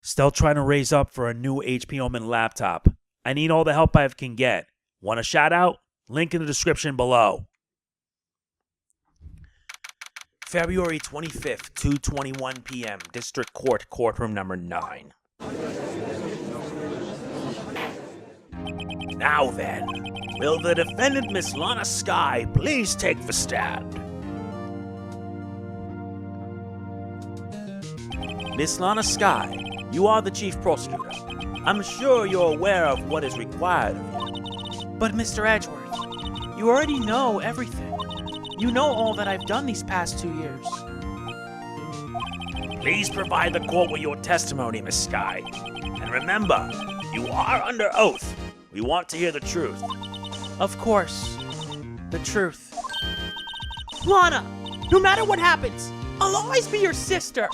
Still trying to raise up for a new HP Omen laptop. I need all the help I can get. Want a shout out? Link in the description below. February 25th, 2:21 p.m. District Court, courtroom number 9. Now then, will the defendant, Miss Lana Sky, please take the stand? Miss Lana Sky, you are the chief prosecutor. I'm sure you're aware of what is required of you. But Mr. Edgeworth, you already know everything. You know all that I've done these past 2 years. Please provide the court with your testimony, Miss Sky. And remember, you are under oath. We want to hear the truth. Of course, the truth. Lana, no matter what happens, I'll always be your sister.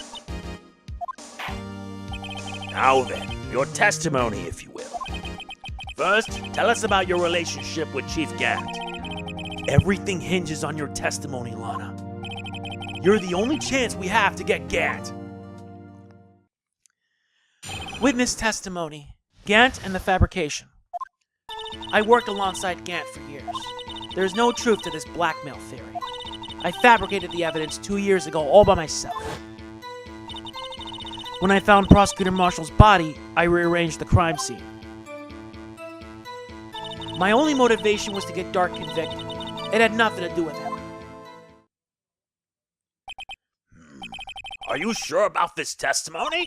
Now then, your testimony, if you will. First, tell us about your relationship with Chief Gant. Everything hinges on your testimony, Lana. You're the only chance we have to get Gant. Witness testimony. Gant and the fabrication. I worked alongside Gant for years. There's no truth to this blackmail theory. I fabricated the evidence 2 years ago all by myself. When I found Prosecutor Marshall's body, I rearranged the crime scene. My only motivation was to get Dark convicted. It had nothing to do with him. Are you sure about this testimony?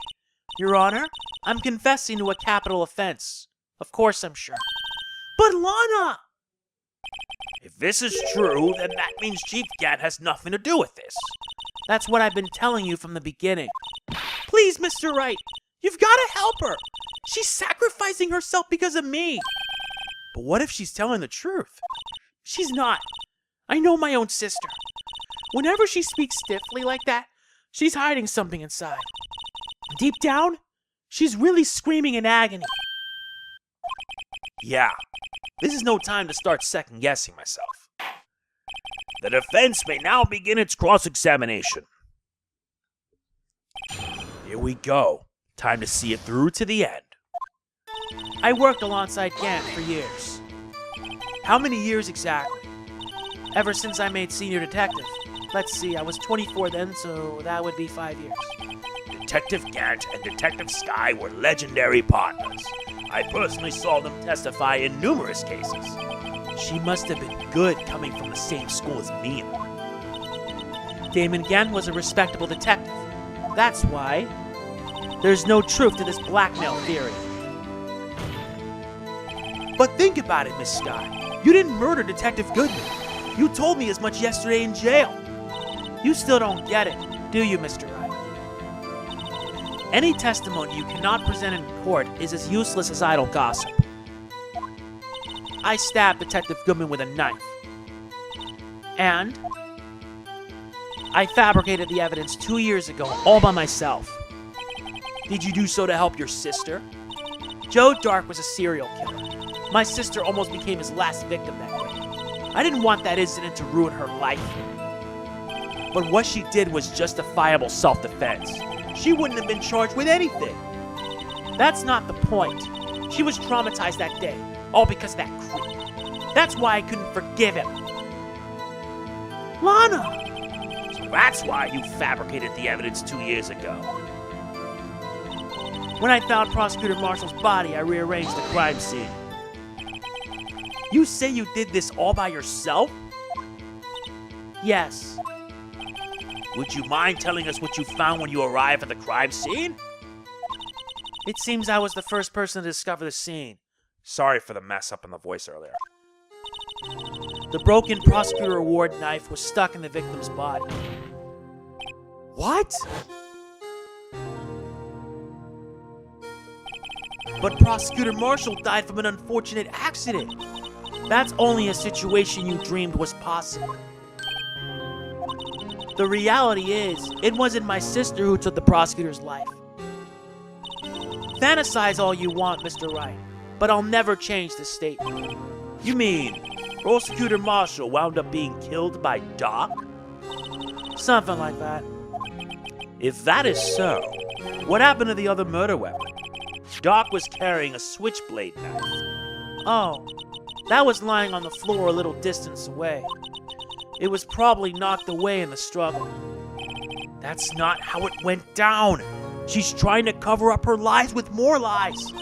Your Honor, I'm confessing to a capital offense. Of course I'm sure. But Lana! If this is true, then that means Chief Gant has nothing to do with this. That's what I've been telling you from the beginning. Please, Mr. Wright, you've got to help her. She's sacrificing herself because of me. But what if she's telling the truth? She's not. I know my own sister. Whenever she speaks stiffly like that, she's hiding something inside. Deep down, she's really screaming in agony. Yeah, this is no time to start second-guessing myself. The defense may now begin its cross-examination. Here we go. Time to see it through to the end. I worked alongside Gant for years. How many years exactly? Ever since I made senior detective. Let's see, I was 24 then, so that would be 5 years. Detective Gant and Detective Sky were legendary partners. I personally saw them testify in numerous cases. She must have been good coming from the same school as me. Damon Gant was a respectable detective. That's why there's no truth to this blackmail theory. But think about it, Miss Sky. You didn't murder Detective Goodman. You told me as much yesterday in jail. You still don't get it, do you, Mr. Wright? Any testimony you cannot present in court is as useless as idle gossip. I stabbed Detective Goodman with a knife. And I fabricated the evidence 2 years ago all by myself. Did you do so to help your sister? Joe Dark was a serial killer. My sister almost became his last victim that day. I didn't want that incident to ruin her life. But what she did was justifiable self-defense. She wouldn't have been charged with anything. That's not the point. She was traumatized that day, all because of that creep. That's why I couldn't forgive him. Lana! So that's why you fabricated the evidence 2 years ago. When I found Prosecutor Marshall's body, I rearranged the crime scene. You say you did this all by yourself? Yes. Would you mind telling us what you found when you arrived at the crime scene? It seems I was the first person to discover the scene. Sorry for the mess up in the voice earlier. The broken Prosecutor Award knife was stuck in the victim's body. What? But Prosecutor Marshall died from an unfortunate accident. That's only a situation you dreamed was possible. The reality is, it wasn't my sister who took the prosecutor's life. Fantasize all you want, Mr. Wright, but I'll never change this statement. You mean Prosecutor Marshall wound up being killed by Doc? Something like that. If that is so, What happened to the other murder weapon? Doc was carrying a switchblade knife. Oh, that was lying on the floor a little distance away. It was probably knocked away in the struggle. That's not how it went down. She's trying to cover up her lies with more lies.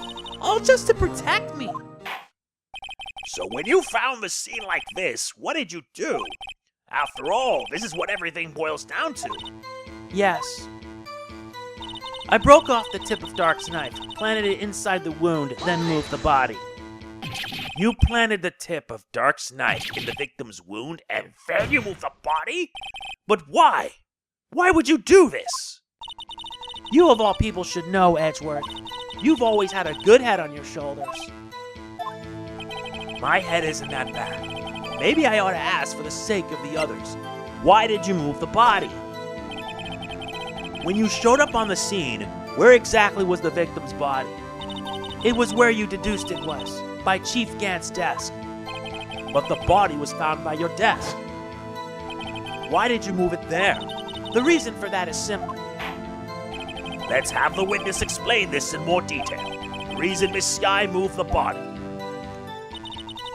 All just to protect me. So when you found the scene like this, what did you do? After all, this is what everything boils down to. Yes. I broke off the tip of Dark's knife, planted it inside the wound, then moved the body. You planted the tip of Dark's knife in the victim's wound, and then you moved the body? But why? Why would you do this? You of all people should know, Edgeworth. You've always had a good head on your shoulders. My head isn't that bad. Maybe I ought to ask for the sake of the others. Why did you move the body? When you showed up on the scene, where exactly was the victim's body? It was where you deduced it was, by Chief Gant's desk. But the body was found by your desk. Why did you move it there? The reason for that is simple. Let's have the witness explain this in more detail. The reason Miss Sky moved the body.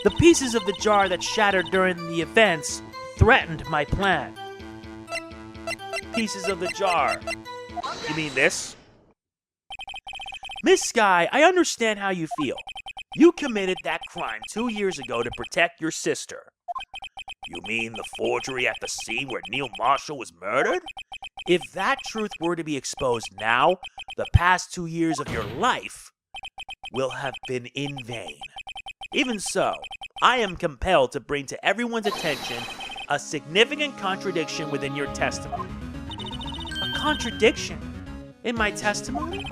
The pieces of the jar that shattered during the events threatened my plan. Pieces of the jar. You mean this? Miss Sky, I understand how you feel. You committed that crime 2 years ago to protect your sister. You mean the forgery at the scene where Neil Marshall was murdered? If that truth were to be exposed now, the past 2 years of your life will have been in vain. Even so, I am compelled to bring to everyone's attention a significant contradiction within your testimony. A contradiction? In my testimony?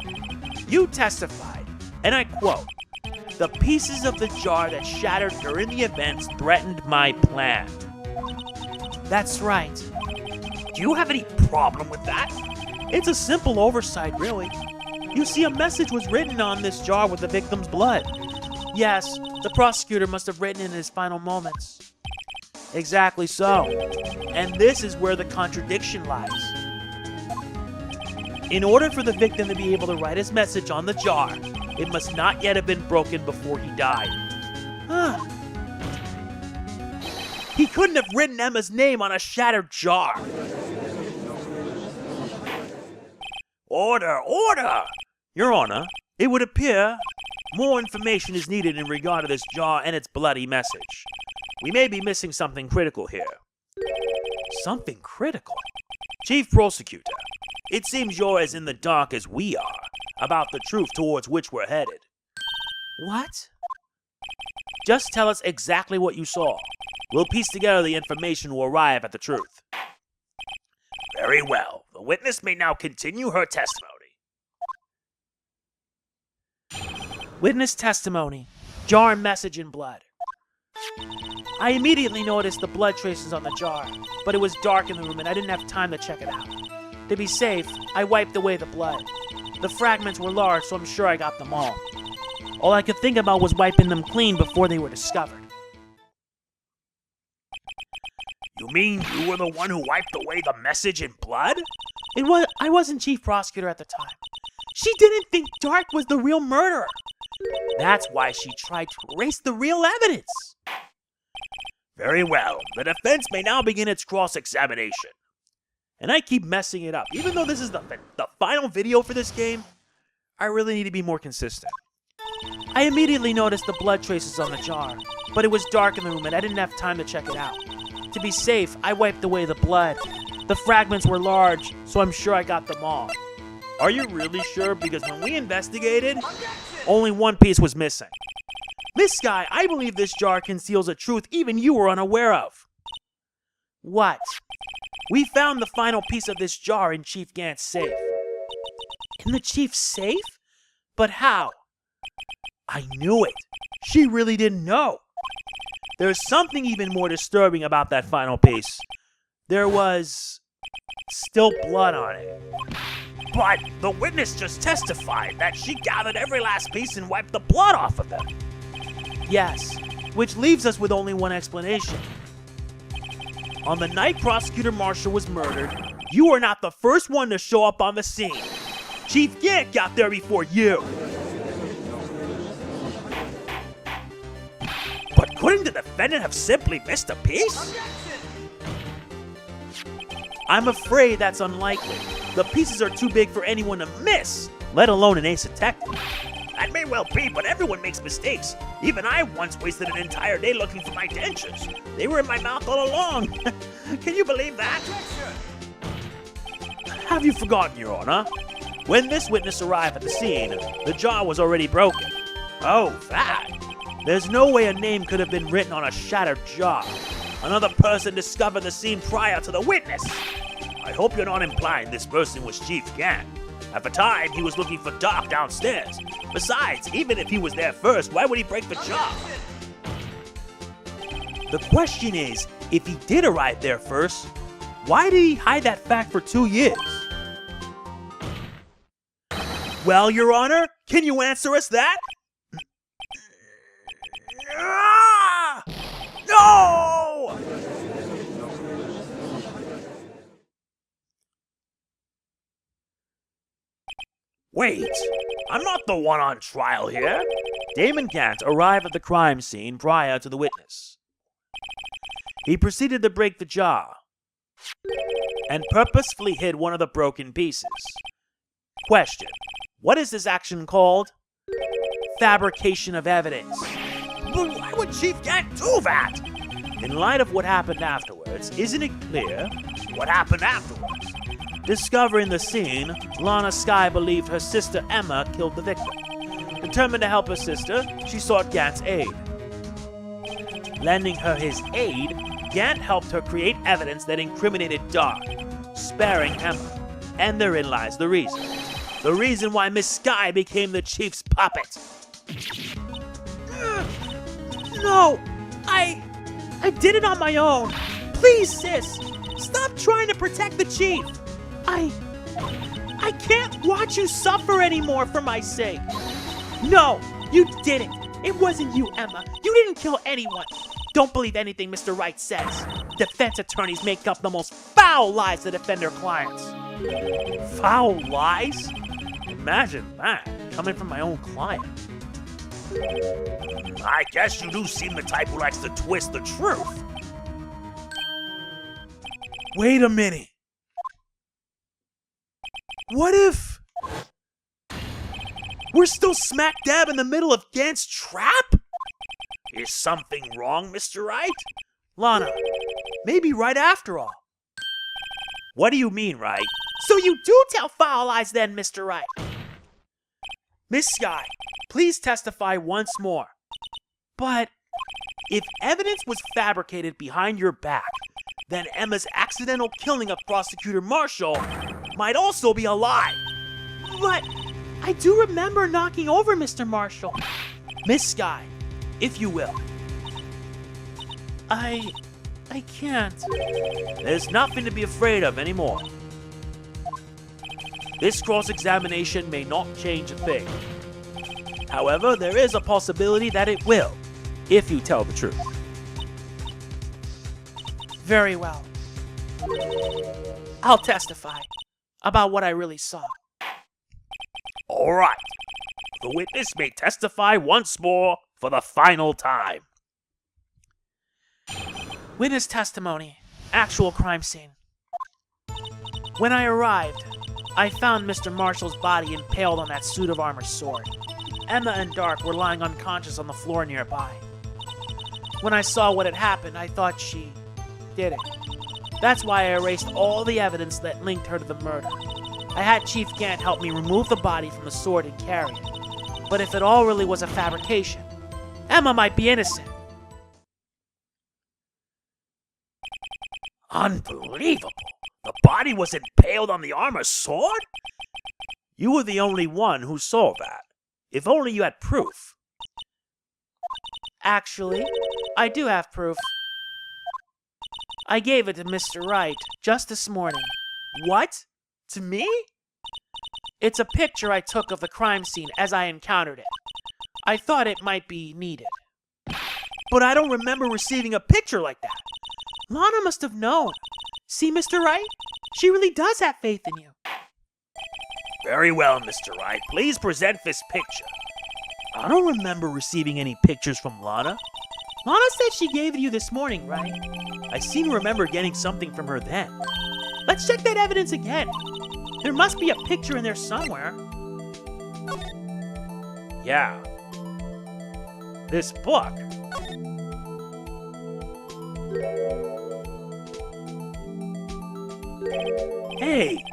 You testified, and I quote, "The pieces of the jar that shattered during the events threatened my plan." That's right. Do you have any problem with that? It's a simple oversight, really. You see, a message was written on this jar with the victim's blood. Yes, the prosecutor must have written it in his final moments. Exactly so. And this is where the contradiction lies. In order for the victim to be able to write his message on the jar, it must not yet have been broken before he died. He couldn't have written Emma's name on a shattered jar. Order! Order! Your Honor, it would appear more information is needed in regard to this jar and its bloody message. We may be missing something critical here. Something critical? Chief Prosecutor, it seems you're as in the dark as we are about the truth towards which we're headed. What? Just tell us exactly what you saw. We'll piece together the information to arrive at the truth. Very well. The witness may now continue her testimony. Witness testimony. Jar and message in blood. I immediately noticed the blood traces on the jar, but it was dark in the room and I didn't have time to check it out. To be safe, I wiped away the blood. The fragments were large, so I'm sure I got them all. All I could think about was wiping them clean before they were discovered. You mean you were the one who wiped away the message in blood? I wasn't chief prosecutor at the time. She didn't think Dark was the real murderer. That's why she tried to erase the real evidence. Very well. The defense may now begin its cross-examination. And I keep messing it up. Even though this is the final video for this game, I really need to be more consistent. I immediately noticed the blood traces on the jar, but it was dark in the room and I didn't have time to check it out. To be safe, I wiped away the blood. The fragments were large, so I'm sure I got them all. Are you really sure? Because when we investigated, only one piece was missing. Miss Sky, I believe this jar conceals a truth even you were unaware of. What? We found the final piece of this jar in Chief Gant's safe. In the chief's safe? But how? I knew it. She really didn't know. There's something even more disturbing about that final piece. There was still blood on it. But the witness just testified that she gathered every last piece and wiped the blood off of them. Yes, which leaves us with only one explanation. On the night Prosecutor Marshall was murdered, you were not the first one to show up on the scene. Chief Gant got there before you. But couldn't the defendant have simply missed a piece? I'm afraid that's unlikely. The pieces are too big for anyone to miss, let alone an ace detective. That may well be, but everyone makes mistakes. Even I once wasted an entire day looking for my dentures. They were in my mouth all along. Can you believe that? Have you forgotten, Your Honor? When this witness arrived at the scene, the jaw was already broken. Oh, that. There's no way a name could have been written on a shattered jaw. Another person discovered the scene prior to the witness. I hope you're not implying this person was Chief Gant. At the time, he was looking for Doc downstairs. Besides, even if he was there first, why would he break the jaw? The question is, if he did arrive there first, why did he hide that fact for 2 years? Well, Your Honor, can you answer us that? Ah! No! Wait, I'm not the one on trial here. Damon Gant arrived at the crime scene prior to the witness. He proceeded to break the jaw and purposefully hid one of the broken pieces. Question: what is this action called? Fabrication of evidence. But why would Chief Gant do that? In light of what happened afterwards, isn't it clear? What happened afterwards? Discovering the scene, Lana Sky believed her sister Emma killed the victim. Determined to help her sister, she sought Gant's aid. Lending her his aid, Gant helped her create evidence that incriminated Doc, sparing Emma. And therein lies the reason. The reason why Miss Sky became the chief's puppet. No! I did it on my own. Please, sis, stop trying to protect the chief. I can't watch you suffer anymore for my sake. No, you didn't. It wasn't you, Emma. You didn't kill anyone. Don't believe anything Mr. Wright says. Defense attorneys make up the most foul lies to defend their clients. Foul lies? Imagine that, coming from my own client. I guess you do seem the type who likes to twist the truth. Wait a minute. What if we're still smack dab in the middle of Gant's trap? Is something wrong, Mr. Wright? Lana, maybe right after all. What do you mean, Wright? So you do tell foul lies then, Mr. Wright? Miss Sky, please testify once more. But if evidence was fabricated behind your back, then Emma's accidental killing of Prosecutor Marshall might also be a lie. But I do remember knocking over Mr. Marshall. Miss Sky, if you will. I can't. There's nothing to be afraid of anymore. This cross-examination may not change a thing. However, there is a possibility that it will, if you tell the truth. Very well. I'll testify about what I really saw. All right. The witness may testify once more for the final time. Witness testimony. Actual crime scene. When I arrived, I found Mr. Marshall's body impaled on that suit of armor sword. Emma and Dark were lying unconscious on the floor nearby. When I saw what had happened, I thought she did it. That's why I erased all the evidence that linked her to the murder. I had Chief Gant help me remove the body from the sword and carry it. But if it all really was a fabrication, Emma might be innocent. Unbelievable! The body was impaled on the armor sword? You were the only one who saw that. If only you had proof. Actually, I do have proof. I gave it to Mr. Wright just this morning. What? To me? It's a picture I took of the crime scene as I encountered it. I thought it might be needed. But I don't remember receiving a picture like that. Lana must have known. See, Mr. Wright? She really does have faith in you. Very well, Mr. Wright. Please present this picture. I don't remember receiving any pictures from Lana. Lana said she gave it you this morning, right? I seem to remember getting something from her then. Let's check that evidence again. There must be a picture in there somewhere. Yeah. This book. Hey,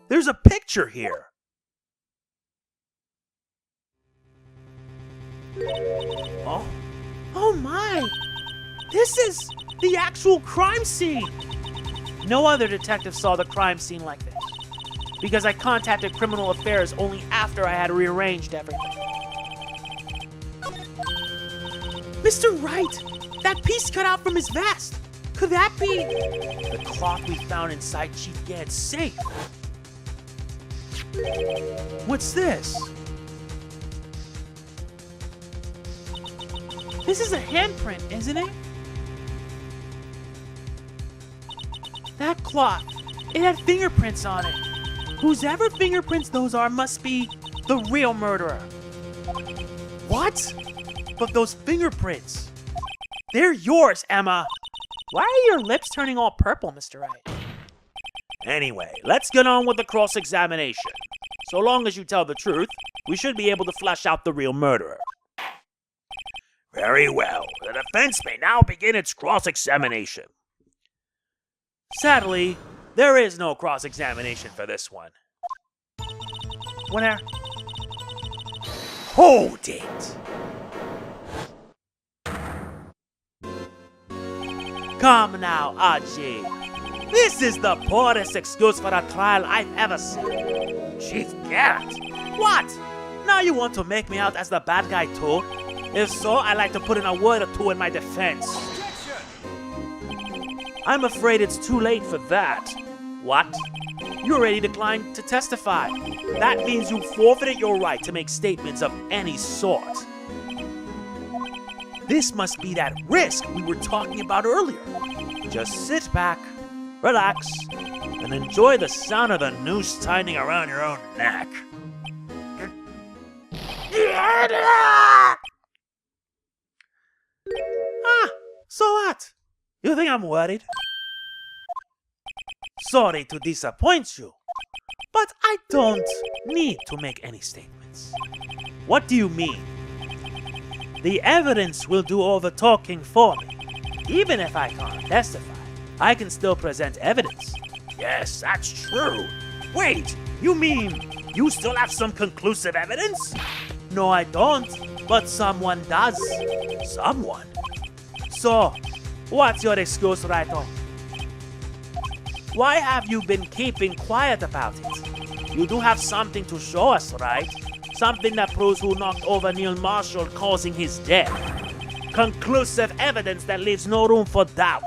there's a picture here. Oh my! This is the actual crime scene! No other detective saw the crime scene like this, because I contacted Criminal Affairs only after I had rearranged everything. Mr. Wright! That piece cut out from his vest! Could that be the cloth we found inside Chief Gant's safe? What's this? This is a handprint, isn't it? That cloth, it had fingerprints on it. Whosever fingerprints those are must be the real murderer. What? But those fingerprints. They're yours, Emma. Why are your lips turning all purple, Mr. Wright? Anyway, let's get on with the cross-examination. So long as you tell the truth, we should be able to flesh out the real murderer. Very well. The defense may now begin its cross-examination. Sadly, there is no cross-examination for this one. Winner. Hold it! Come now, Archie. This is the poorest excuse for a trial I've ever seen. Chief Gant! What? Now you want to make me out as the bad guy too? If so, I'd like to put in a word or two in my defense. I'm afraid it's too late for that. What? You already declined to testify. That means you forfeited your right to make statements of any sort. This must be that risk we were talking about earlier. Just sit back, relax, and enjoy the sound of the noose tightening around your own neck. So what? You think I'm worried? Sorry to disappoint you, but I don't need to make any statements. What do you mean? The evidence will do all the talking for me. Even if I can't testify, I can still present evidence. Yes, that's true. Wait, you mean you still have some conclusive evidence? No, I don't, but someone does. Someone? So, what's your excuse, Wright? Why have you been keeping quiet about it? You do have something to show us, right? Something that proves who knocked over Neil Marshall, causing his death. Conclusive evidence that leaves no room for doubt.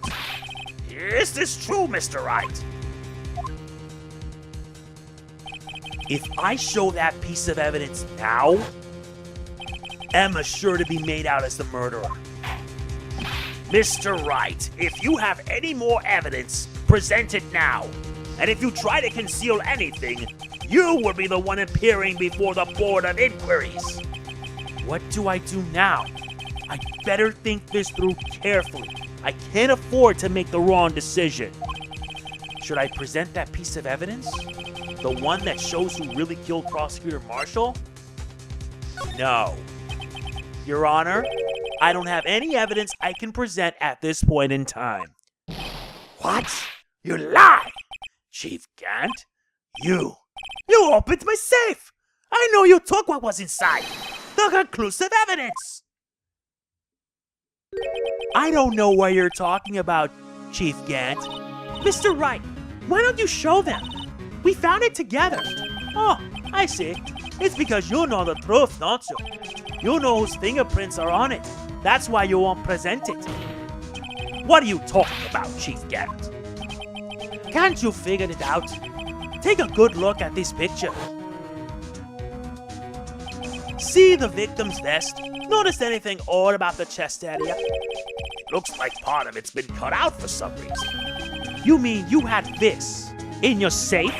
Is this true, Mr. Wright? If I show that piece of evidence now, Emma's sure to be made out as the murderer. Mr. Wright, if you have any more evidence, present it now. And if you try to conceal anything, you will be the one appearing before the Board of Inquiries. What do I do now? I better think this through carefully. I can't afford to make the wrong decision. Should I present that piece of evidence? The one that shows who really killed Prosecutor Marshall? No. Your Honor, I don't have any evidence I can present at this point in time. What? You lie! Chief Gant? You opened my safe! I know you took what was inside! The conclusive evidence! I don't know what you're talking about, Chief Gant. Mr. Wright, why don't you show them? We found it together. Oh, I see. It's because you know the truth, don't you? You know whose fingerprints are on it. That's why you won't present it. What are you talking about, Chief Gant? Can't you figure it out? Take a good look at this picture. See the victim's vest? Notice anything odd about the chest area? It looks like part of it's been cut out for some reason. You mean you had this in your safe?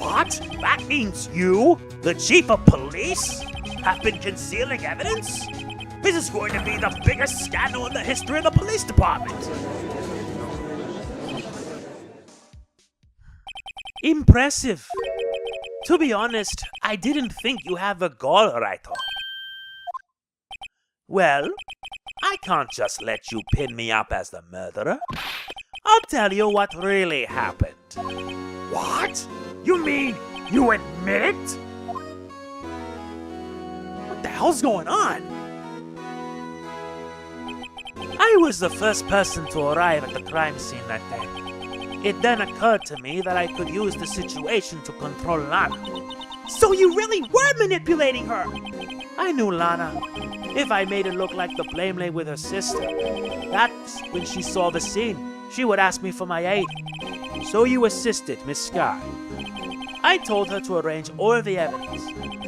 What? That means you, the chief of police, have been concealing evidence? This is going to be the biggest scandal in the history of the police department. Impressive. To be honest, I didn't think you have the gall, Wright. Well, I can't just let you pin me up as the murderer. I'll tell you what really happened. What? You mean you admit it? What the hell's going on? I was the first person to arrive at the crime scene that day. It then occurred to me that I could use the situation to control Lana. So you really were manipulating her? I knew Lana. If I made it look like the blame lay with her sister, that's when she saw the scene. She would ask me for my aid. So you assisted Miss Sky. I told her to arrange all the evidence.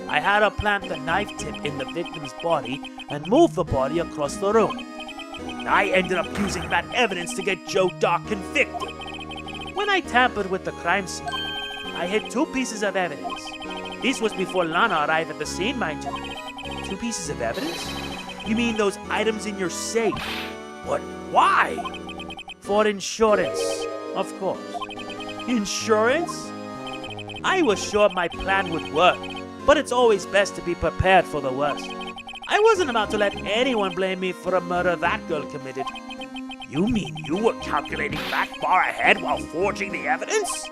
I had her plant the knife tip in the victim's body and move the body across the room. I ended up using that evidence to get Joe Doc convicted. When I tampered with the crime scene, I hid 2 pieces of evidence. This was before Lana arrived at the scene, mind you. 2 pieces of evidence? You mean those items in your safe? But why? For insurance, of course. Insurance? I was sure my plan would work, but it's always best to be prepared for the worst. I wasn't about to let anyone blame me for a murder that girl committed. You mean you were calculating that far ahead while forging the evidence?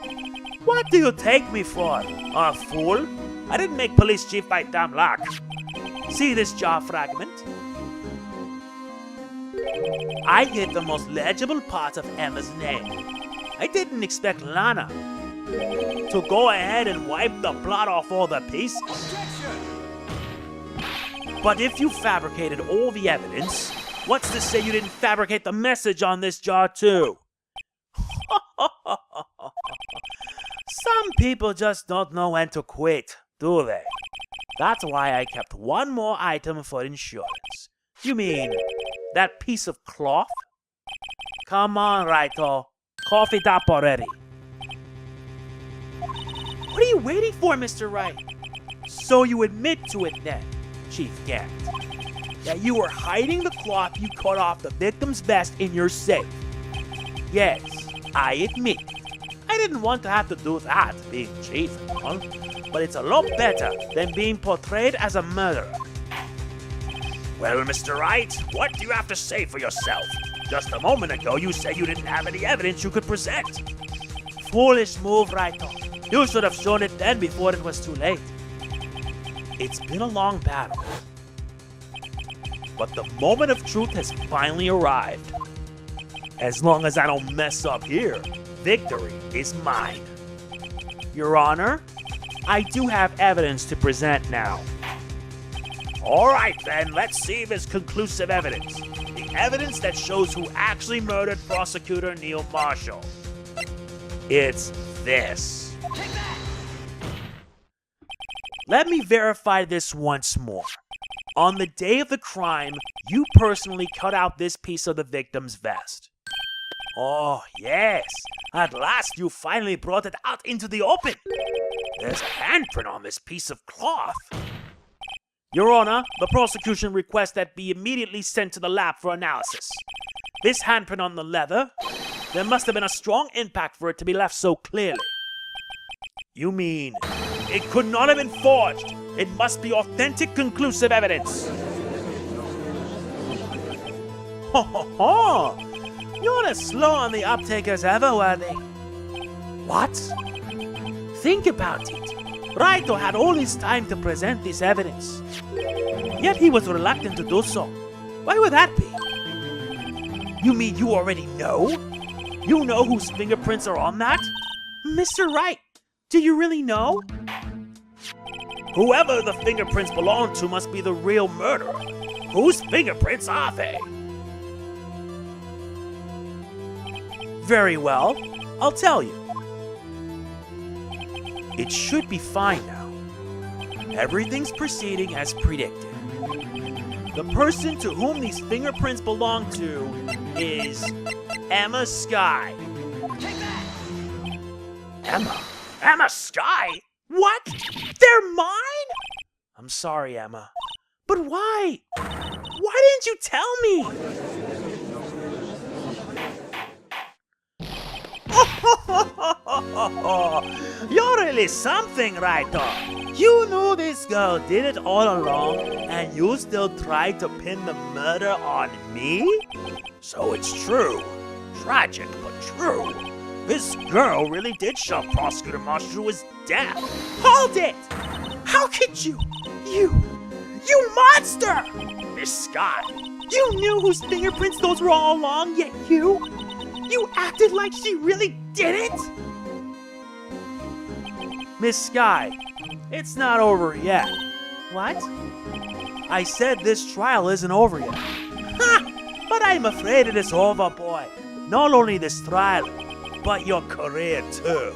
What do you take me for? A fool? I didn't make police chief by damn luck. See this jar fragment? I hid the most legible part of Emma's name. I didn't expect Lana to go ahead and wipe the blood off all the pieces. But if you fabricated all the evidence, what's to say you didn't fabricate the message on this jar too? Some people just don't know when to quit, do they? That's why I kept one more item for insurance. You mean that piece of cloth? Come on, Raito. Cough it up already. What are you waiting for, Mr. Wright? So you admit to it then, Chief Gant, that you were hiding the cloth you cut off the victim's vest in your safe. Yes, I admit. I didn't want to have to do that, being chief and all, but it's a lot better than being portrayed as a murderer. Well, Mr. Wright, what do you have to say for yourself? Just a moment ago, you said you didn't have any evidence you could present. Foolish move, Raito. You should have shown it then before it was too late. It's been a long battle, but the moment of truth has finally arrived. As long as I don't mess up here, victory is mine. Your Honor, I do have evidence to present now. All right, then, let's see if it's conclusive evidence. The evidence that shows who actually murdered Prosecutor Neil Marshall. It's this. Let me verify this once more. On the day of the crime, you personally cut out this piece of the victim's vest. Oh, yes. At last you finally brought it out into the open. There's a handprint on this piece of cloth. Your Honor, the prosecution requests that be immediately sent to the lab for analysis. This handprint on the leather, there must have been a strong impact for it to be left so clearly. You mean it could not have been forged? It must be authentic, conclusive evidence. Ho ho ho! You're as slow on the uptake as ever, Worthy. What? Think about it. Raito had all his time to present this evidence. Yet he was reluctant to do so. Why would that be? You mean you already know? You know whose fingerprints are on that? Mr. Wright, do you really know? Whoever the fingerprints belong to must be the real murderer. Whose fingerprints are they? Very well, I'll tell you. It should be fine now. Everything's proceeding as predicted. The person to whom these fingerprints belong to is Lana Sky. Emma? Lana Sky? What? They're mine? I'm sorry, Emma. But why? Why didn't you tell me? You're really something, Wright. You knew this girl did it all along, and you still tried to pin the murder on me? So it's true. Tragic, but true. This girl really did shove Prosecutor Marshall to his death. Hold it! How could you? You monster! Miss Sky. You knew whose fingerprints those were all along, yet you acted like she really did it? Miss Sky, it's not over yet. What? I said this trial isn't over yet. Ha! But I'm afraid it is over, boy. Not only this trial, but your career too.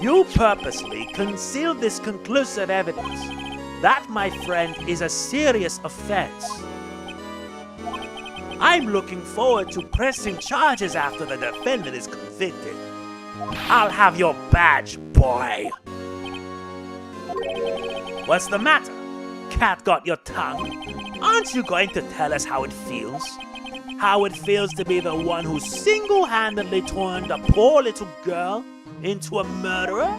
You purposely concealed this conclusive evidence. That, my friend, is a serious offense. I'm looking forward to pressing charges after the defendant is convicted. I'll have your badge, boy. What's the matter? Cat got your tongue? Aren't you going to tell us how it feels? How it feels to be the one who single-handedly turned a poor little girl into a murderer?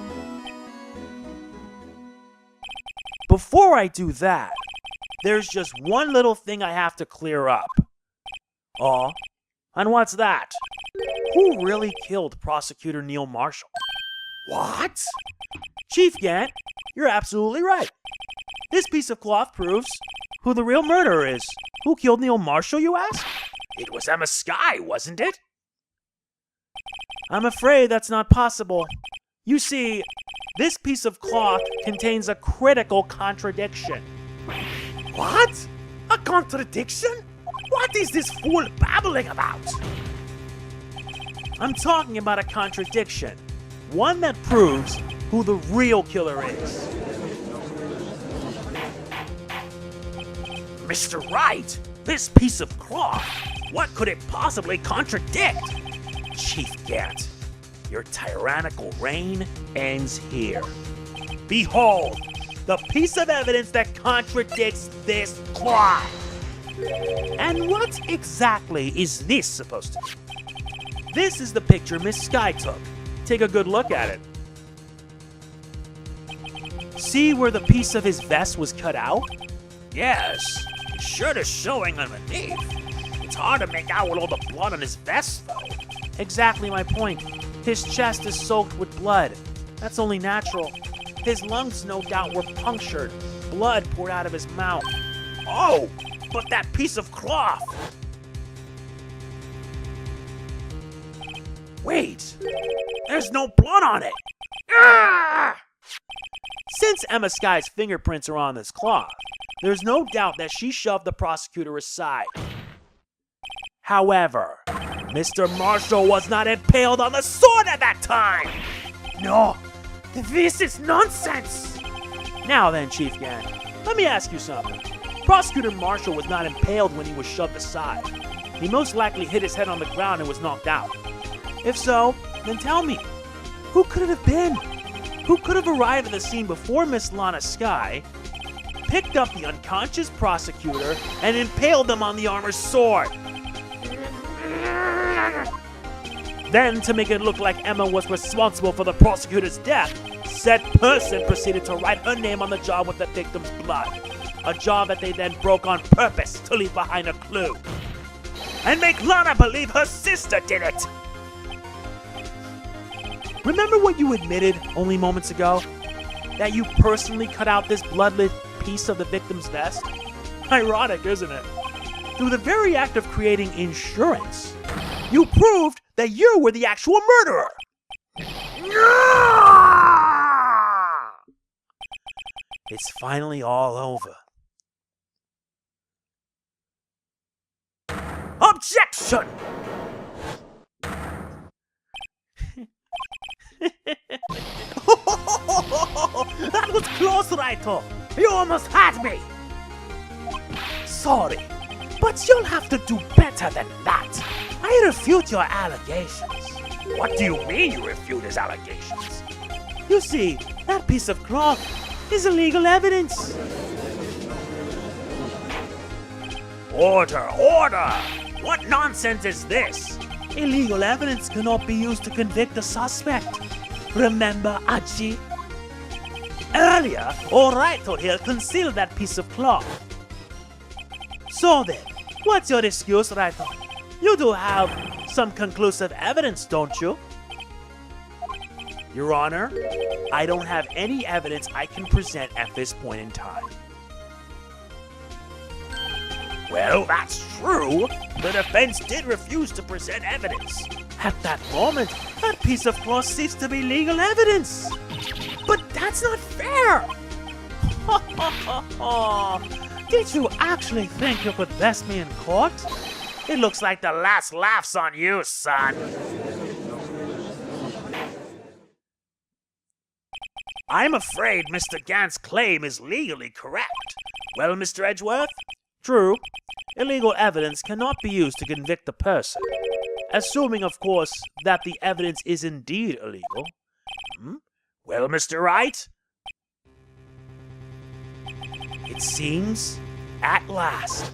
Before I do that, there's just one little thing I have to clear up. Oh, and what's that? Who really killed Prosecutor Neil Marshall? What? Chief Gant, you're absolutely right. This piece of cloth proves who the real murderer is. Who killed Neil Marshall, you ask? It was Emma Sky, wasn't it? I'm afraid that's not possible. You see, this piece of cloth contains a critical contradiction. What? A contradiction? What is this fool babbling about? I'm talking about a contradiction. One that proves who the real killer is. Mr. Wright, this piece of cloth, what could it possibly contradict? Chief Gant, your tyrannical reign ends here. Behold, the piece of evidence that contradicts this cloth. And what exactly is this supposed to be? This is the picture Miss Sky took. Take a good look at it. See where the piece of his vest was cut out? Yes, his shirt is showing underneath. It's hard to make out with all the blood on his vest, though. Exactly my point. His chest is soaked with blood. That's only natural. His lungs, no doubt, were punctured. Blood poured out of his mouth. Oh, but that piece of cloth! Wait, there's no blood on it! Ah! Since Emma Sky's fingerprints are on this cloth, there's no doubt that she shoved the prosecutor aside. However, Mr. Marshall was not impaled on the sword at that time! No, this is nonsense! Now then, Chief Gant, let me ask you something. Prosecutor Marshall was not impaled when he was shoved aside. He most likely hit his head on the ground and was knocked out. If so, then tell me, who could it have been? Who could have arrived at the scene before Miss Lana Sky, picked up the unconscious prosecutor, and impaled them on the armor's sword? Then, to make it look like Emma was responsible for the prosecutor's death, said person proceeded to write her name on the job with the victim's blood. A job that they then broke on purpose to leave behind a clue. And make Lana believe her sister did it! Remember what you admitted only moments ago? That you personally cut out this bloodlit piece of the victim's vest? Ironic, isn't it? Through the very act of creating insurance, you proved that you were the actual murderer! It's finally all over. Objection! That was close, Raito! You almost had me! Sorry, but you'll have to do better than that. I refute your allegations. What do you mean you refute his allegations? You see, that piece of cloth is illegal evidence. Order, order! What nonsense is this? Illegal evidence cannot be used to convict a suspect. Remember, Achi? Earlier, Wright thought he'll conceal that piece of cloth. So then, what's your excuse, Wright? You do have some conclusive evidence, don't you? Your Honor, I don't have any evidence I can present at this point in time. Well, that's true. The defense did refuse to present evidence. At that moment, that piece of cloth ceased to be legal evidence. But that's not fair! Did you actually think you could best me in court? It looks like the last laugh's on you, son. I'm afraid Mr. Gant's claim is legally correct. Well, Mr. Edgeworth? True. Illegal evidence cannot be used to convict a person. Assuming, of course, that the evidence is indeed illegal. Well, Mr. Wright? It seems, at last,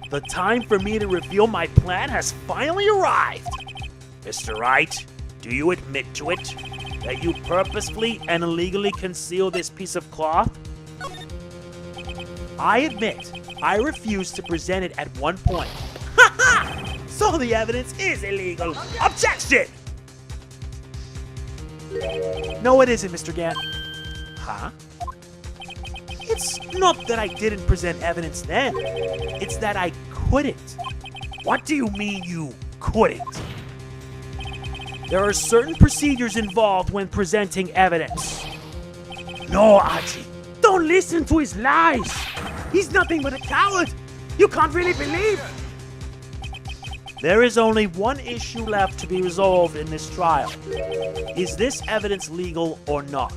the time for me to reveal my plan has finally arrived. Mr. Wright, do you admit to it? That you purposefully and illegally conceal this piece of cloth? I admit, I refused to present it at one point. Ha ha! So the evidence is illegal. Objection! No, it isn't, Mr. Gant. Huh? It's not that I didn't present evidence then. It's that I couldn't. What do you mean you couldn't? There are certain procedures involved when presenting evidence. No, Aji. Don't listen to his lies. He's nothing but a coward. You can't really believe. There is only one issue left to be resolved in this trial. Is this evidence legal or not?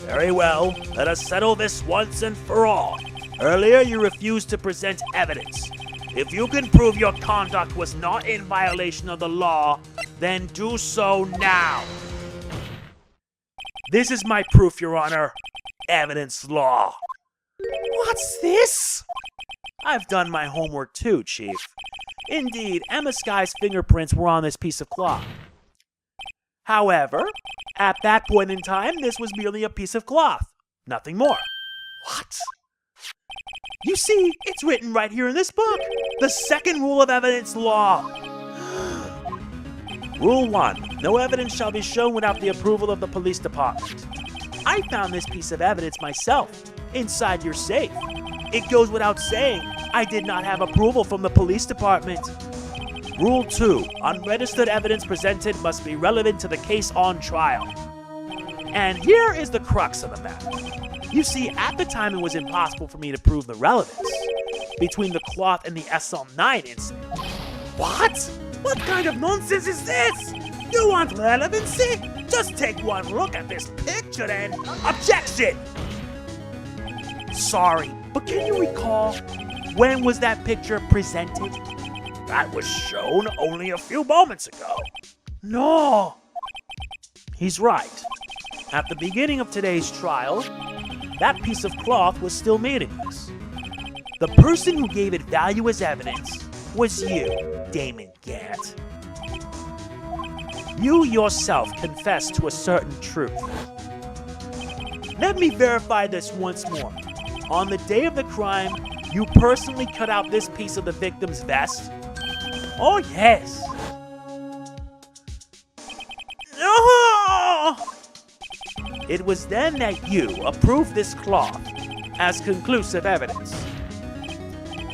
Very well. Let us settle this once and for all. Earlier, you refused to present evidence. If you can prove your conduct was not in violation of the law, then do so now. This is my proof, Your Honor. Evidence law. What's this? I've done my homework too, Chief. Indeed, Lana Sky's fingerprints were on this piece of cloth. However, at that point in time, this was merely a piece of cloth. Nothing more. What? You see, it's written right here in this book. The second rule of evidence law. Rule 1. No evidence shall be shown without the approval of the police department. I found this piece of evidence myself, inside your safe. It goes without saying, I did not have approval from the police department. Rule 2. Unregistered evidence presented must be relevant to the case on trial. And here is the crux of the matter. You see, at the time it was impossible for me to prove the relevance between the cloth and the SL9 incident. What? What kind of nonsense is this? You want relevancy? Just take one look at this picture then. Objection! Sorry, but can you recall when was that picture presented? That was shown only a few moments ago. No! He's right. At the beginning of today's trial, that piece of cloth was still meaningless. The person who gave it value as evidence was you, Damon Gant. You yourself confessed to a certain truth. Let me verify this once more. On the day of the crime, you personally cut out this piece of the victim's vest? Oh, yes. No! It was then that you approved this cloth as conclusive evidence.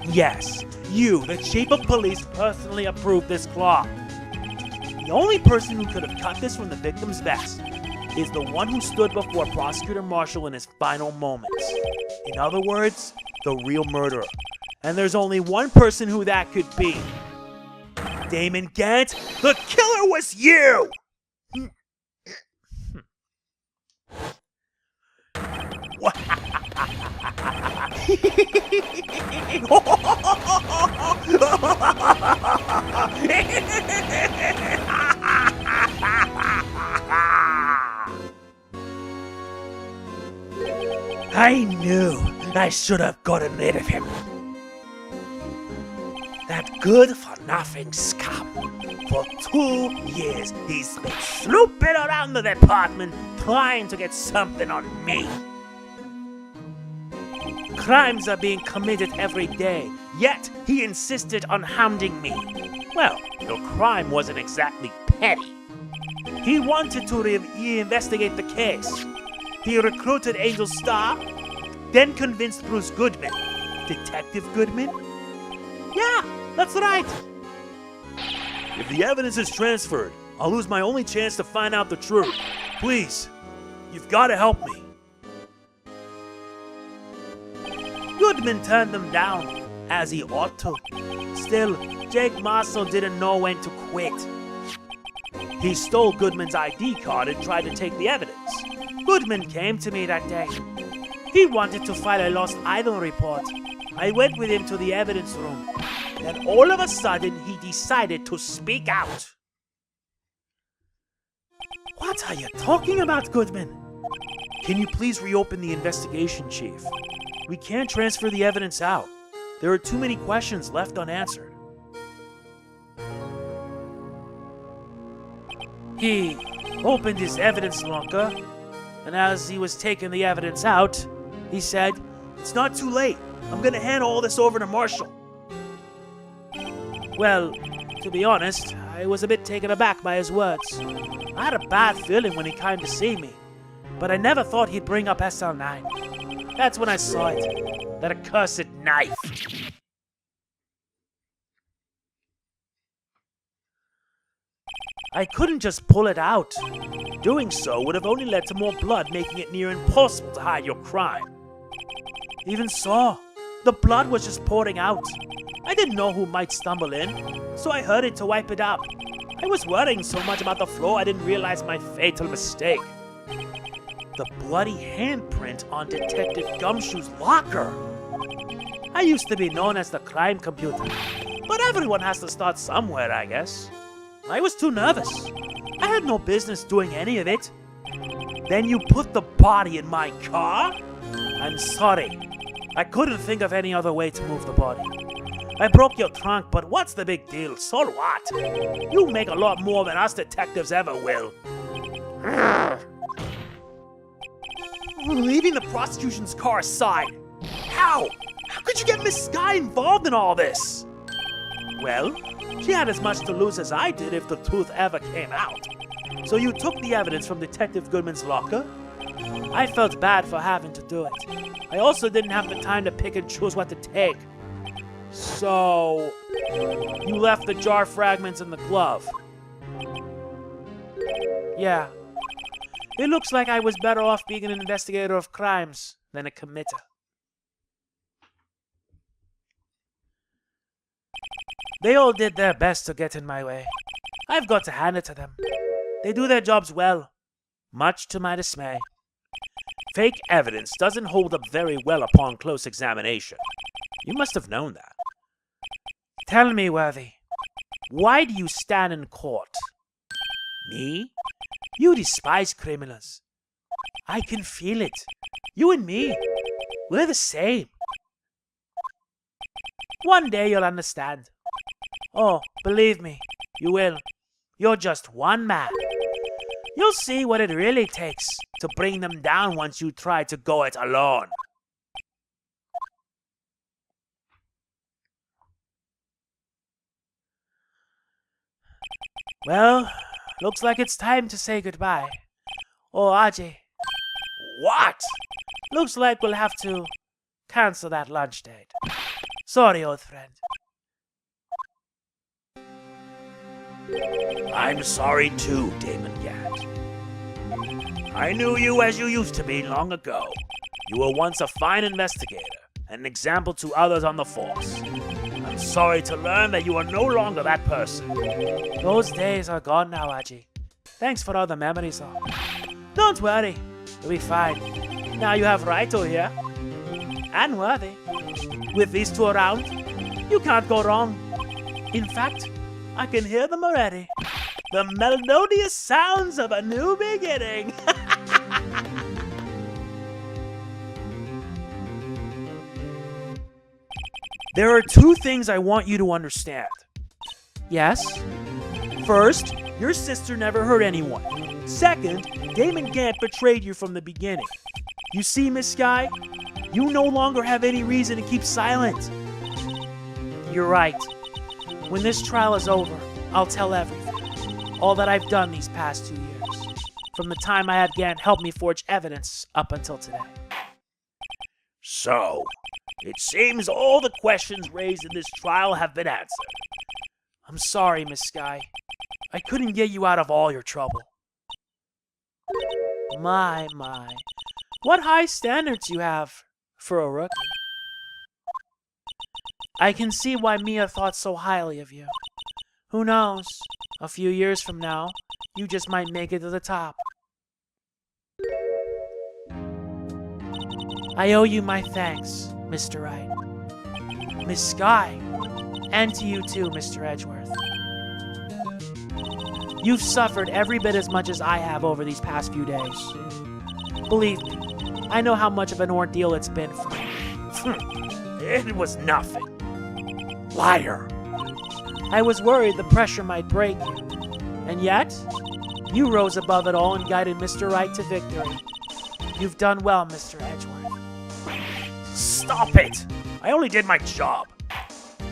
Yes, you, the chief of police, personally approved this cloth. The only person who could have cut this from the victim's vest is the one who stood before Prosecutor Marshall in his final moments. In other words, the real murderer. And there's only one person who that could be. Damon Gant, the killer was you! I knew I should have gotten rid of him. That good-for-nothing scum. For 2 years, he's been snooping around the department trying to get something on me. Crimes are being committed every day, yet he insisted on hounding me. Well, your crime wasn't exactly petty. He wanted to investigate the case. He recruited Angel Star, then convinced Bruce Goodman. Detective Goodman? Yeah, that's right. If the evidence is transferred, I'll lose my only chance to find out the truth. Please, you've got to help me. Goodman turned them down, as he ought to. Still, Jake Marshall didn't know when to quit. He stole Goodman's ID card and tried to take the evidence. Goodman came to me that day. He wanted to file a lost item report. I went with him to the evidence room. Then all of a sudden, he decided to speak out. What are you talking about, Goodman? Can you please reopen the investigation, Chief? We can't transfer the evidence out. There are too many questions left unanswered. He opened his evidence locker, and as he was taking the evidence out, he said, "It's not too late. I'm gonna hand all this over to Marshall." Well, to be honest, I was a bit taken aback by his words. I had a bad feeling when he came to see me, but I never thought he'd bring up SL9. That's when I saw it. That accursed knife. I couldn't just pull it out. Doing so would have only led to more blood, making it near impossible to hide your crime. Even so, the blood was just pouring out. I didn't know who might stumble in, so I hurried to wipe it up. I was worrying so much about the floor I didn't realize my fatal mistake. The bloody handprint on Detective Gumshoe's locker. I used to be known as the crime computer, but everyone has to start somewhere, I guess. I was too nervous. I had no business doing any of it. Then you put the body in my car? I'm sorry. I couldn't think of any other way to move the body. I broke your trunk, but what's the big deal? So what? You make a lot more than us detectives ever will. Leaving the prosecution's car aside. How? How could you get Miss Sky involved in all this? Well, she had as much to lose as I did if the truth ever came out. So you took the evidence from Detective Goodman's locker? I felt bad for having to do it. I also didn't have the time to pick and choose what to take. So, you left the jar fragments in the glove. Yeah. It looks like I was better off being an investigator of crimes than a committer. They all did their best to get in my way. I've got to hand it to them. They do their jobs well, much to my dismay. Fake evidence doesn't hold up very well upon close examination. You must have known that. Tell me, Worthy, why do you stand in court? Me? You despise criminals. I can feel it. You and me, we're the same. One day you'll understand. Oh, believe me, you will. You're just one man. You'll see what it really takes to bring them down once you try to go it alone. Well, looks like it's time to say goodbye. Oh, Ajay. What? Looks like we'll have to cancel that lunch date. Sorry, old friend. I'm sorry too, Damon Gant. I knew you as you used to be long ago. You were once a fine investigator, an example to others on the force. I'm sorry to learn that you are no longer that person. Those days are gone now, Ajay. Thanks for all the memories, though. Don't worry, you'll be fine. Now you have Wright here. And Worthy. With these two around, you can't go wrong. In fact, I can hear them already. The melodious sounds of a new beginning. There are two things I want you to understand. Yes? First, your sister never hurt anyone. Second, Damon Gant betrayed you from the beginning. You see, Miss Sky? You no longer have any reason to keep silent. You're right. When this trial is over, I'll tell everything. All that I've done these past 2 years. From the time I had Gant help me forge evidence up until today. So, it seems all the questions raised in this trial have been answered. I'm sorry, Miss Sky. I couldn't get you out of all your trouble. My. What high standards you have for a rookie. I can see why Mia thought so highly of you. Who knows? A few years from now, you just might make it to the top. I owe you my thanks, Mr. Wright. Miss Sky, and to you too, Mr. Edgeworth. You've suffered every bit as much as I have over these past few days. Believe me, I know how much of an ordeal it's been for you. It was nothing. Liar. I was worried the pressure might break you. And yet, you rose above it all and guided Mr. Wright to victory. You've done well, Mr. Edgeworth. Stop it! I only did my job.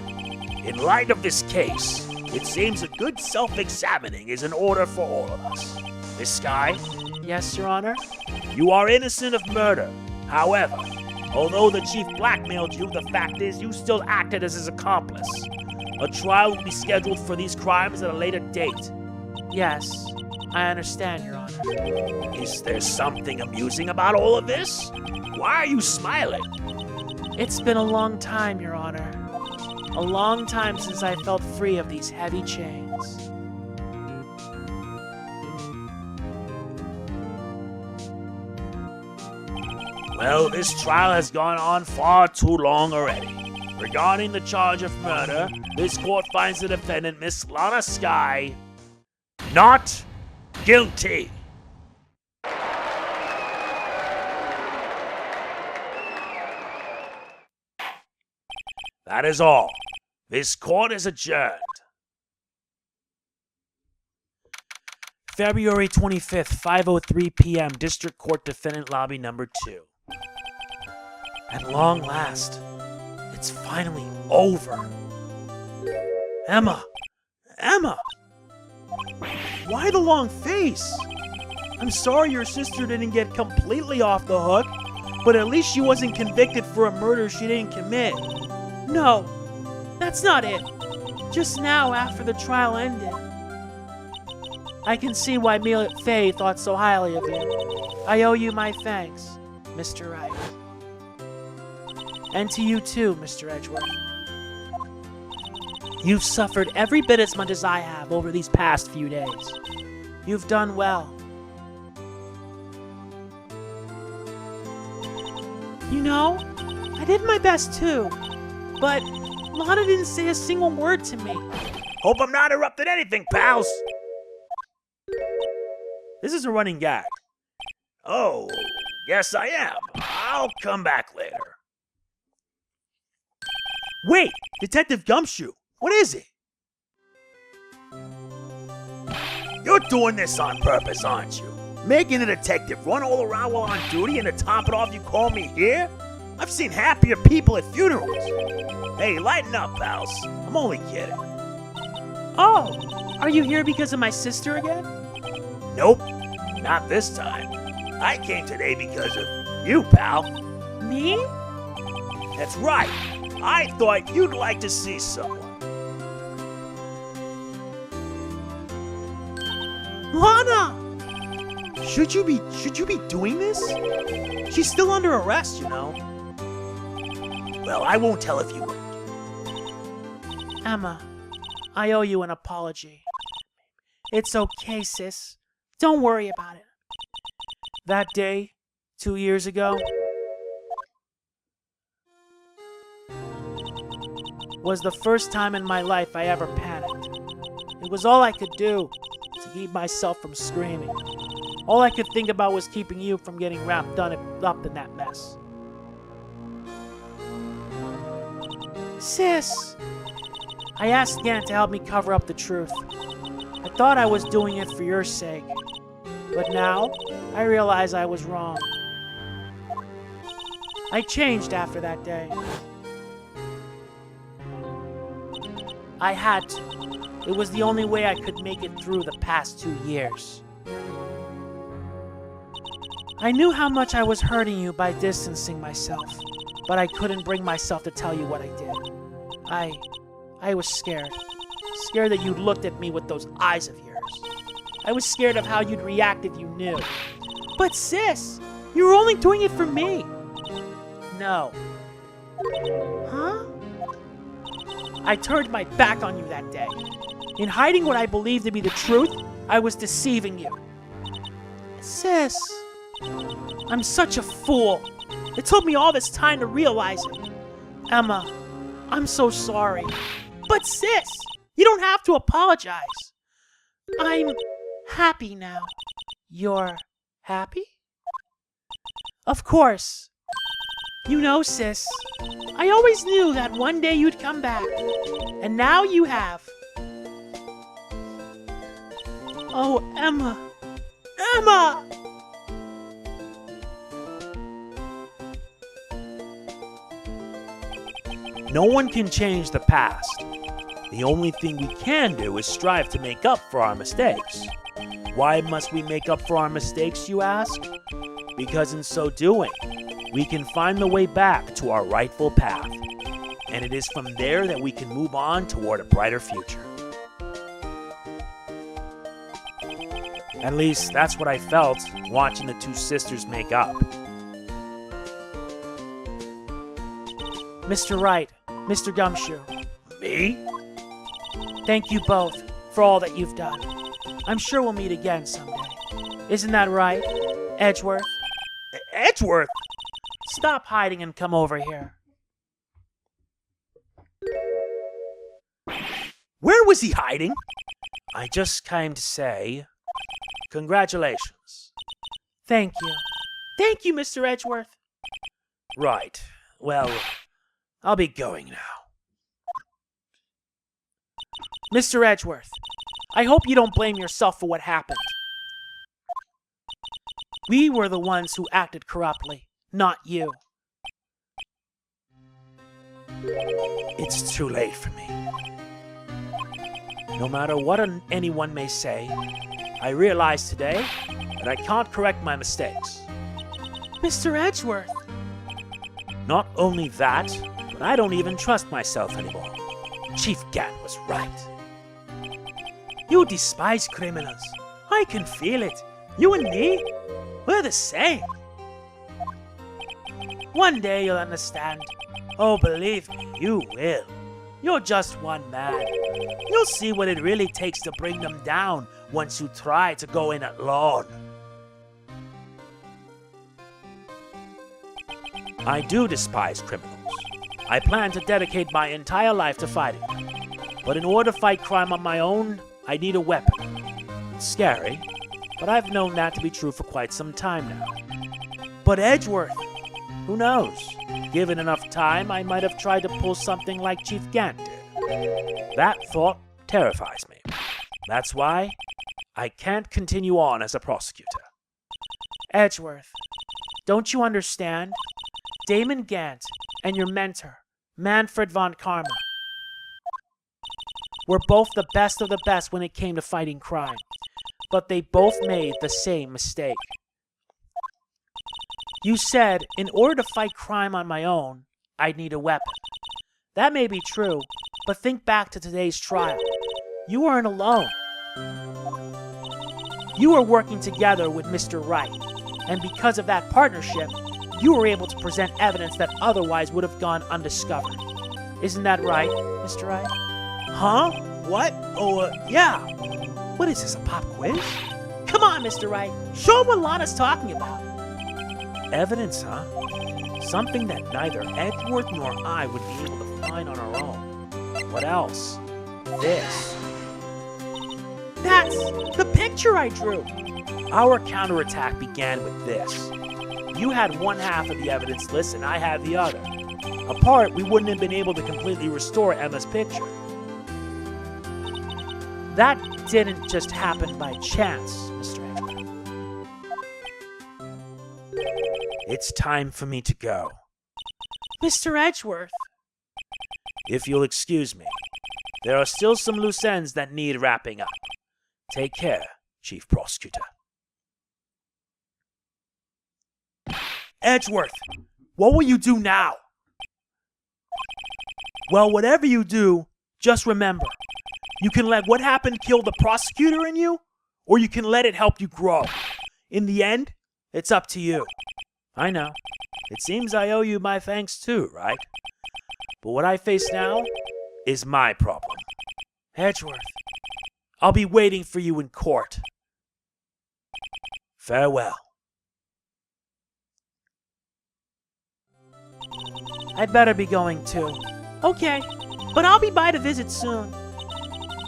In light of this case, it seems a good self-examining is in order for all of us. Miss Sky? Yes, Your Honor? You are innocent of murder. However, although the chief blackmailed you, the fact is you still acted as his accomplice. A trial will be scheduled for these crimes at a later date. Yes, I understand, Your Honor. Is there something amusing about all of this? Why are you smiling? It's been a long time, Your Honor. A long time since I felt free of these heavy chains. Well, this trial has gone on far too long already. Regarding the charge of murder, this court finds the defendant, Miss Lana Sky, not guilty. That is all. This court is adjourned. February 25th, 5:03 p.m., District Court Defendant Lobby Number 2. At long last, it's finally over. Emma! Why the long face? I'm sorry your sister didn't get completely off the hook, but at least she wasn't convicted for a murder she didn't commit. No, that's not it. Just now, after the trial ended. I can see why Mia Fey thought so highly of you. I owe you my thanks, Mr. Wright. And to you too, Mr. Edgeworth. You've suffered every bit as much as I have over these past few days. You've done well. You know, I did my best too, but Lana didn't say a single word to me. Hope I'm not interrupting anything, pals. This is a running gag. Oh, yes I am. I'll come back later. Wait, Detective Gumshoe, what is it? You're doing this on purpose, aren't you? Making a detective run all around while on duty, and to top it off, you call me here? I've seen happier people at funerals. Hey, lighten up, pals. I'm only kidding. Oh, are you here because of my sister again? Nope, not this time. I came today because of you, pal. Me? That's right. I thought you'd like to see someone. Lana! Should you be doing this? She's still under arrest, you know. Well, I won't tell if you won't. Emma, I owe you an apology. It's okay, sis. Don't worry about it. That day, 2 years ago, was the first time in my life I ever panicked. It was all I could do to keep myself from screaming. All I could think about was keeping you from getting wrapped up in that mess. Sis! I asked Gant to help me cover up the truth. I thought I was doing it for your sake. But now, I realize I was wrong. I changed after that day. I had to. It was the only way I could make it through the past 2 years. I knew how much I was hurting you by distancing myself, but I couldn't bring myself to tell you what I did. I was scared. Scared that you'd looked at me with those eyes of yours. I was scared of how you'd react if you knew. But sis, you were only doing it for me. No. Huh? I turned my back on you that day. In hiding what I believed to be the truth, I was deceiving you. Sis, I'm such a fool. It took me all this time to realize it. Emma, I'm so sorry. But sis, you don't have to apologize. I'm happy now. You're happy? Of course. You know, sis, I always knew that one day you'd come back. And now you have. Oh, Emma. Emma! No one can change the past. The only thing we can do is strive to make up for our mistakes. Why must we make up for our mistakes, you ask? Because in so doing, we can find the way back to our rightful path. And it is from there that we can move on toward a brighter future. At least, that's what I felt watching the two sisters make up. Mr. Wright, Mr. Gumshoe. Me? Thank you both for all that you've done. I'm sure we'll meet again someday. Isn't that right, Edgeworth? Edgeworth? Stop hiding and come over here. Where was he hiding? I just came to say, congratulations. Thank you. Thank you, Mr. Edgeworth. Right. Well, I'll be going now. Mr. Edgeworth, I hope you don't blame yourself for what happened. We were the ones who acted corruptly, not you. It's too late for me. No matter what anyone may say, I realize today that I can't correct my mistakes. Mr. Edgeworth! Not only that, but I don't even trust myself anymore. Chief Gant was right. You despise criminals. I can feel it. You and me, we're the same. One day you'll understand. Oh, believe me, you will. You're just one man. You'll see what it really takes to bring them down once you try to go in alone. I do despise criminals. I plan to dedicate my entire life to fighting them. But in order to fight crime on my own, I need a weapon. It's scary, but I've known that to be true for quite some time now. But Edgeworth, who knows? Given enough time, I might have tried to pull something like Chief Gant did. That thought terrifies me. That's why I can't continue on as a prosecutor. Edgeworth, don't you understand? Damon Gant and your mentor, Manfred von Karma, were both the best of the best when it came to fighting crime, but they both made the same mistake. You said, in order to fight crime on my own, I'd need a weapon. That may be true, but think back to today's trial. You weren't alone. You were working together with Mr. Wright, and because of that partnership, you were able to present evidence that otherwise would have gone undiscovered. Isn't that right, Mr. Wright? Huh? What? Oh, yeah. What is this, a pop quiz? Come on, Mr. Wright. Show him what Lana's talking about. Evidence, huh? Something that neither Edgeworth nor I would be able to find on our own. What else? This. That's the picture I drew. Our counterattack began with this. You had one half of the evidence list and I had the other. Apart, we wouldn't have been able to completely restore Emma's picture. That didn't just happen by chance, Mr. Edgeworth. It's time for me to go. Mr. Edgeworth! If you'll excuse me, there are still some loose ends that need wrapping up. Take care, Chief Prosecutor. Edgeworth, what will you do now? Well, whatever you do, just remember, you can let what happened kill the prosecutor in you, or you can let it help you grow. In the end, it's up to you. I know. It seems I owe you my thanks too, right? But what I face now is my problem. Edgeworth, I'll be waiting for you in court. Farewell. I'd better be going too. Okay, but I'll be by to visit soon.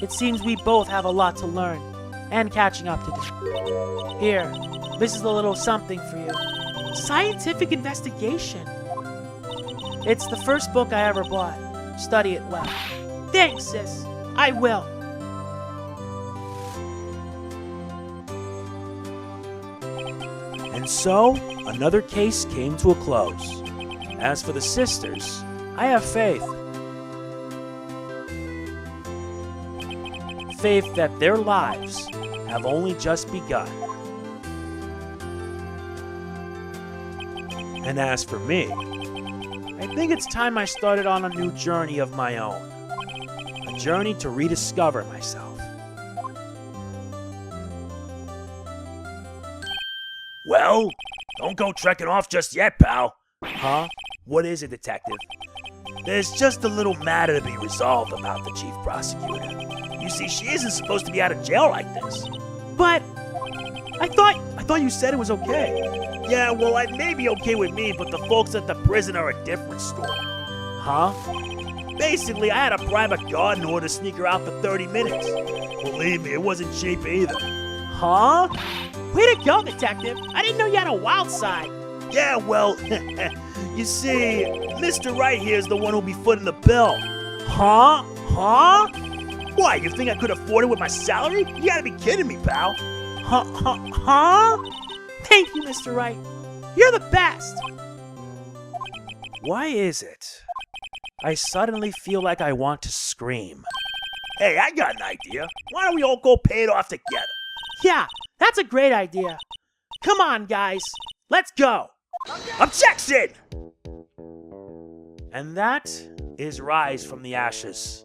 It seems we both have a lot to learn and catching up to do. Here, this is a little something for you. Scientific investigation. It's the first book I ever bought. Study it well. Thanks, sis. I will. And so, another case came to a close. As for the sisters, I have faith. Faith that their lives have only just begun. And as for me, I think it's time I started on a new journey of my own. A journey to rediscover myself. Well, don't go trekking off just yet, pal. Huh? What is it, detective? There's just a little matter to be resolved about the chief prosecutor. You see, she isn't supposed to be out of jail like this. But I thought you said it was okay. Yeah, well, it may be okay with me, but the folks at the prison are a different story. Huh? Basically, I had a private guard in order to sneak her out for 30 minutes. Believe me, it wasn't cheap either. Huh? Way to go, detective. I didn't know you had a wild side. Yeah, well, you see, Mr. Wright here is the one who'll be footing the bill. Huh? Huh? Why, you think I could afford it with my salary? You gotta be kidding me, pal. Huh? Thank you, Mr. Wright. You're the best. Why is it I suddenly feel like I want to scream? Hey, I got an idea. Why don't we all go pay it off together? Yeah, that's a great idea. Come on, guys. Let's go. Objection! And that is Rise from the Ashes.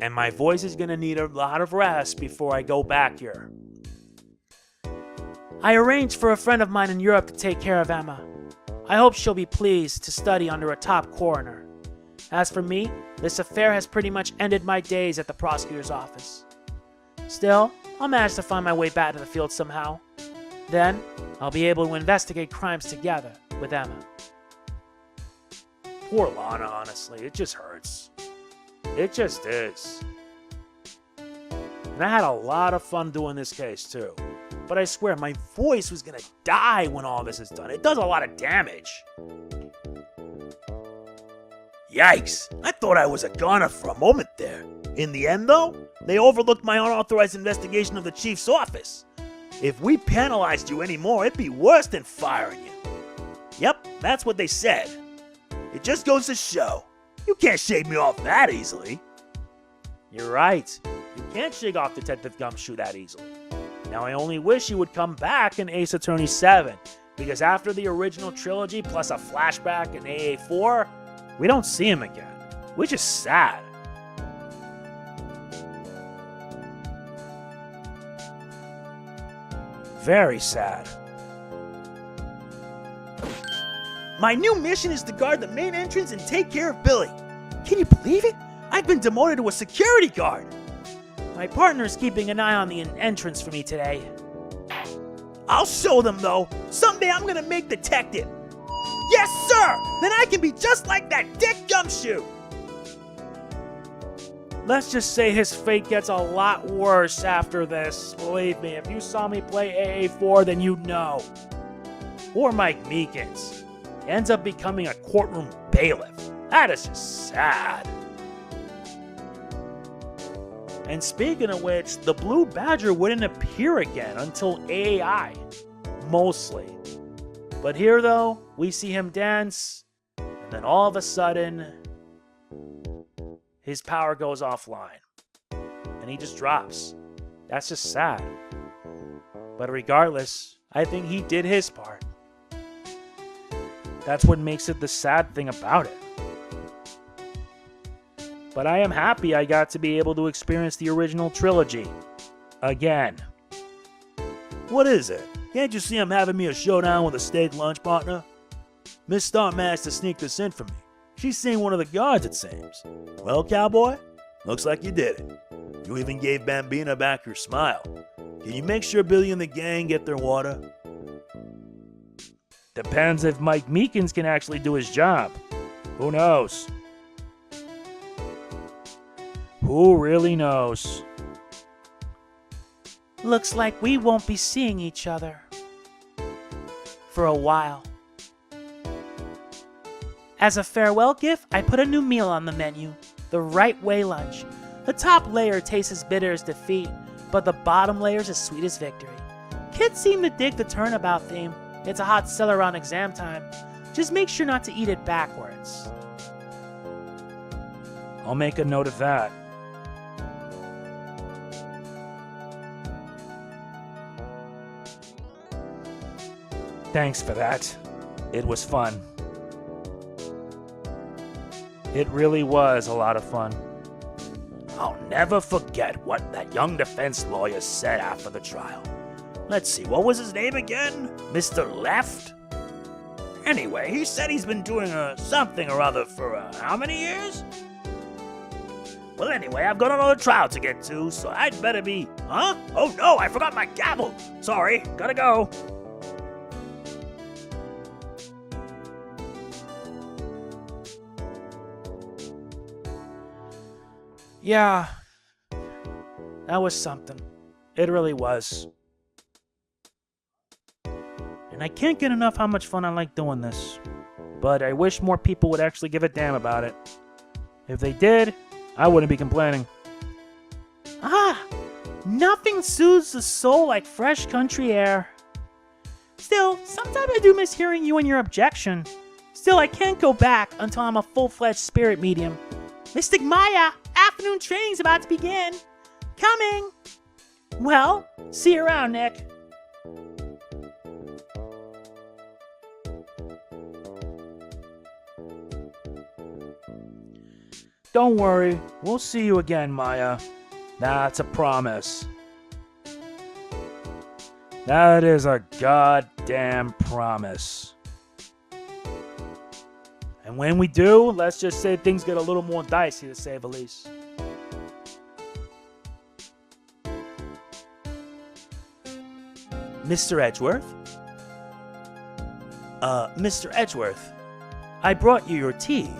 And my voice is gonna need a lot of rest before I go back here. I arranged for a friend of mine in Europe to take care of Emma. I hope she'll be pleased to study under a top coroner. As for me, this affair has pretty much ended my days at the prosecutor's office. Still, I'll manage to find my way back to the field somehow. Then, I'll be able to investigate crimes together with Emma. Poor Lana, honestly. It just hurts. It just is. And I had a lot of fun doing this case, too. But I swear, my voice was gonna die when all this is done. It does a lot of damage. Yikes! I thought I was a goner for a moment there. In the end, though, they overlooked my unauthorized investigation of the chief's office. If we penalized you anymore, it'd be worse than firing you. Yep, that's what they said. It just goes to show, you can't shake me off that easily. You're right. You can't shake off Detective Gumshoe that easily. Now, I only wish he would come back in Ace Attorney 7, because after the original trilogy plus a flashback in AA4, we don't see him again, which is sad. Very sad. My new mission is to guard the main entrance and take care of Billy. Can you believe it? I've been demoted to a security guard. My partner's keeping an eye on the entrance for me today. I'll show them, though. Someday I'm gonna make detective. Yes, sir! Then I can be just like that Dick Gumshoe. Let's just say his fate gets a lot worse after this. Believe me, if you saw me play AA4, then you'd know. Poor Mike Meekins. He ends up becoming a courtroom bailiff. That is just sad. And speaking of which, the Blue Badger wouldn't appear again until AI. Mostly. But here though, we see him dance, and then all of a sudden, his power goes offline. And he just drops. That's just sad. But regardless, I think he did his part. That's what makes it the sad thing about it. But I am happy I got to be able to experience the original trilogy. Again. What is it? Can't you see I'm having me a showdown with a steak lunch partner? Miss Star managed to sneak this in for me. She's seeing one of the guards, it seems. Well, cowboy, looks like you did it. You even gave Bambina back her smile. Can you make sure Billy and the gang get their water? Depends if Mike Meekins can actually do his job. Who knows? Who really knows? Looks like we won't be seeing each other for a while. As a farewell gift, I put a new meal on the menu, the Right Way lunch. The top layer tastes as bitter as defeat, but the bottom layer's as sweet as victory. Kids seem to dig the turnabout theme. It's a hot seller around exam time. Just make sure not to eat it backwards. I'll make a note of that. Thanks for that. It was fun. It really was a lot of fun. I'll never forget what that young defense lawyer said after the trial. Let's see, what was his name again? Mr. Left? Anyway, he said he's been doing something or other for how many years? Well, anyway, I've got another trial to get to, so I'd better be... Huh? Oh no, I forgot my gavel. Sorry, gotta go. Yeah, that was something. It really was. And I can't get enough how much fun I like doing this. But I wish more people would actually give a damn about it. If they did, I wouldn't be complaining. Nothing soothes the soul like fresh country air. Still, sometimes I do miss hearing you and your objection. Still, I can't go back until I'm a full-fledged spirit medium. Mystic Maya, afternoon training's about to begin. Coming! Well, see you around, Nick. Don't worry, we'll see you again, Maya. That's a promise. That is a goddamn promise. And when we do, let's just say things get a little more dicey, to say the least. Mr. Edgeworth? Mr. Edgeworth, I brought you your tea.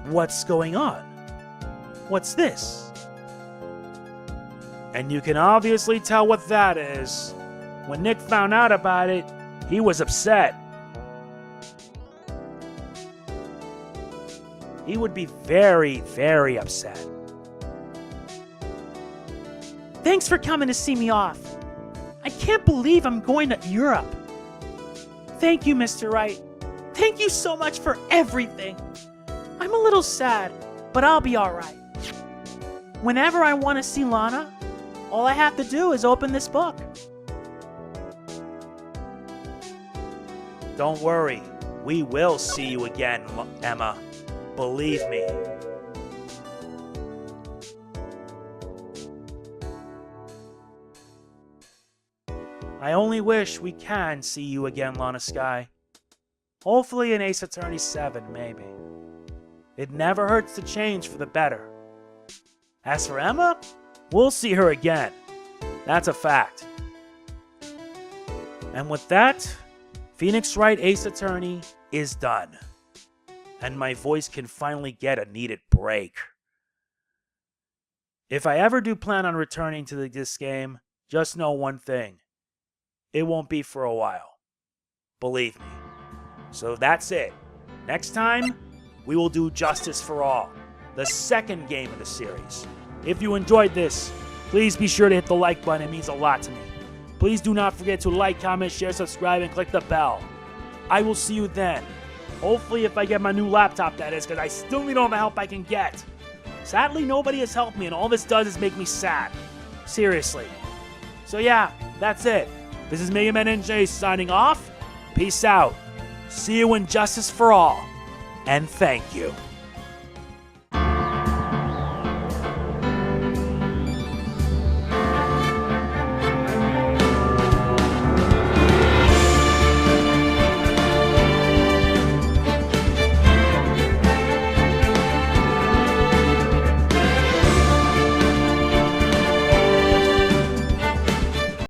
What's going on? What's this? And you can obviously tell what that is. When Nick found out about it, he was upset. He would be very, very upset. Thanks for coming to see me off. I can't believe I'm going to Europe. Thank you, Mr. Wright. Thank you so much for everything. I'm a little sad, but I'll be alright. Whenever I want to see Lana, all I have to do is open this book. Don't worry, we will see you again, Emma. Believe me. I only wish we can see you again, Lana Sky. Hopefully in Ace Attorney 7, maybe. It never hurts to change for the better. As for Emma, we'll see her again. That's a fact. And with that, Phoenix Wright Ace Attorney is done. And my voice can finally get a needed break. If I ever do plan on returning to this game, just know one thing. it won't be for a while. Believe me. So that's it. Next time, we will do Justice for All, the second game of the series. If you enjoyed this, please be sure to hit the like button. It means a lot to me. Please do not forget to like, comment, share, subscribe, and click the bell. I will see you then. Hopefully if I get my new laptop, that is, because I still need all the help I can get. Sadly, nobody has helped me, and all this does is make me sad. Seriously. So yeah, that's it. This is MegamanNG signing off. Peace out. See you in Justice for All. And thank you.